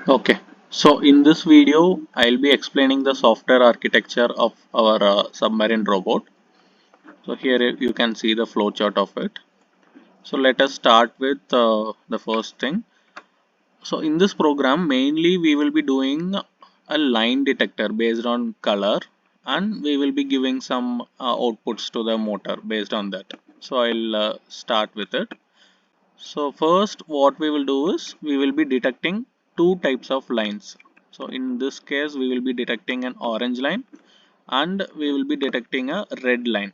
Okay, so in this video, I'll be explaining the software architecture of our submarine robot. So here you can see the flowchart of it. So let us start with the first thing. So in this program, mainly we will be doing a line detector based on color, and we will be giving some outputs to the motor based on that. So I'll start with it. So first what we will do is we will be detecting two types of lines. So in this case we will be detecting an orange line and we will be detecting a red line.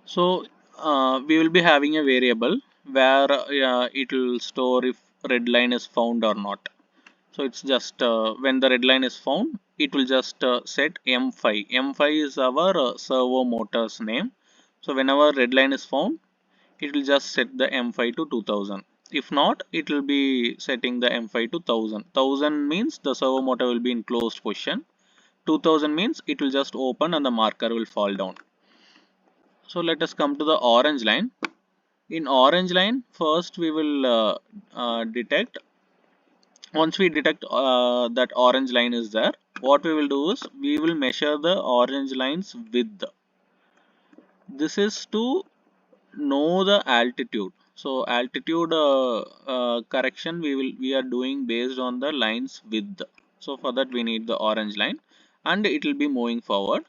So we will be having a variable where it will store if red line is found or not. So it's just when the red line is found, it will just set M5. M5 is our servo motor's name. So whenever red line is found, it will just set the M5 to 2000. If not, it will be setting the M5 to 1000. 1000 means the servo motor will be in closed position. 2000 means it will just open and the marker will fall down. So let us come to the orange line. In orange line, first we will detect. Once we detect that orange line is there, what we will do is we will measure the orange line's width. This is to know the altitude. So altitude correction we are doing based on the line's width. So for that we need the orange line and it will be moving forward.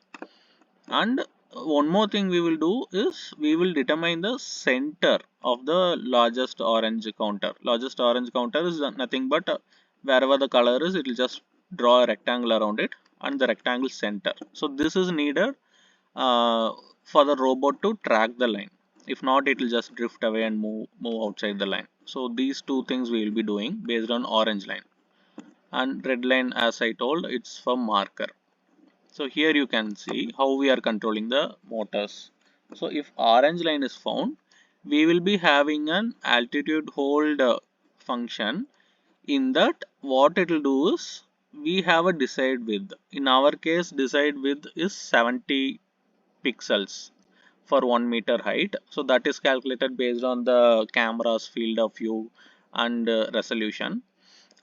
And one more thing we will do is we will determine the center of the largest orange counter. Largest orange counter is nothing but wherever the color is, it will just draw a rectangle around it and the rectangle center. So this is needed uh, for the robot to track the line. If not, it will just drift away and move outside the line. So these two things we will be doing based on orange line. And red line, as I told, it's for marker. So here you can see how we are controlling the motors. So if orange line is found, we will be having an altitude hold function. In that, what it will do is we have a decide width. In our case, decide width is 70 pixels for 1 meter height. So that is calculated based on the camera's field of view and resolution.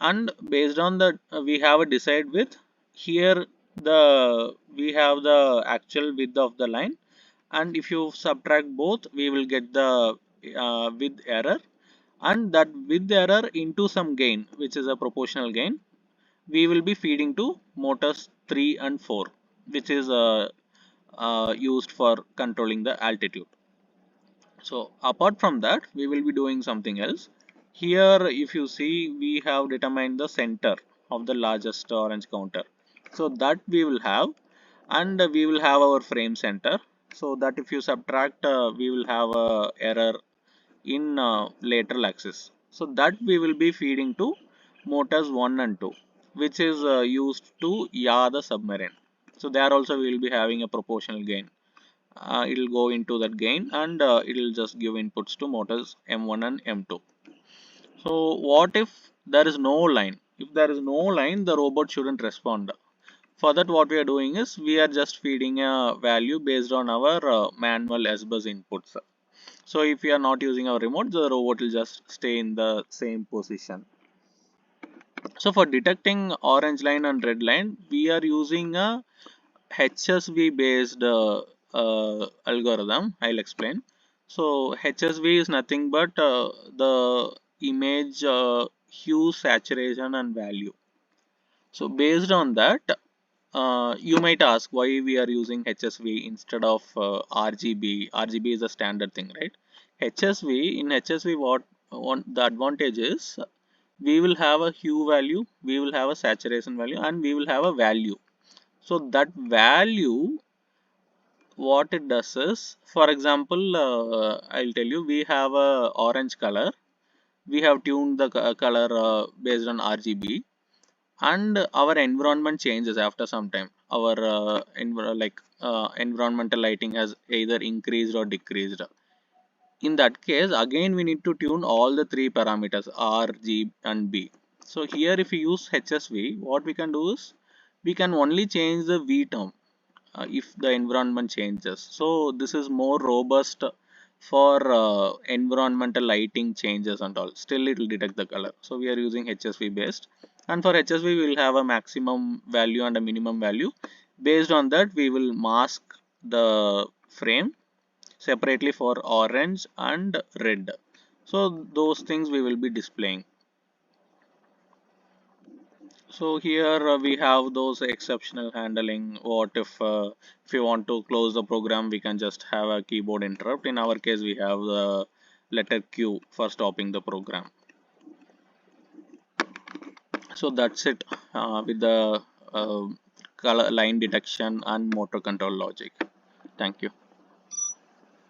And based on that, we have a decide width. Here we have the actual width of the line, and if you subtract both, we will get the width error, and that width error into some gain, which is a proportional gain, we will be feeding to motors 3 and 4, which is used for controlling the altitude. So apart from that, we will be doing something else. Here, if you see, we have determined the center of the largest orange counter. So that we will have, and we will have our frame center. So that if you subtract, we will have a error in lateral axis. So that we will be feeding to motors 1 and 2, which is used to yaw the submarine. So there also we will be having a proportional gain. It will go into that gain and it will just give inputs to motors M1 and M2. So what if there is no line? If there is no line, the robot shouldn't respond. For that, what we are doing is we are just feeding a value based on our manual S-bus inputs. So if we are not using our remote, the robot will just stay in the same position. So for detecting orange line and red line, we are using a HSV based algorithm. I'll explain. So HSV is nothing but the image hue, saturation and value. So based on that, you might ask why we are using HSV instead of RGB. RGB is a standard thing, right? HSV, in HSV, what one the advantage is, we will have a hue value, we will have a saturation value, and we will have a value. So that value, what it does is, for example, I'll tell you, we have a orange color, we have tuned the color based on RGB, and our environment changes after some time. Our environmental lighting has either increased or decreased. In that case, again we need to tune all the three parameters R, G and B. So here if we use HSV, what we can do is we can only change the V term if the environment changes. So this is more robust for environmental lighting changes and all, still it will detect the color. So we are using HSV based, and for HSV we will have a maximum value and a minimum value. Based on that we will mask the frame separately for orange and red. So those things we will be displaying. So here we have those exceptional handling. What if you want to close the program, we can just have a keyboard interrupt. In our case, we have the letter Q for stopping the program. So that's it with the uh, color line detection and motor control logic. Thank you.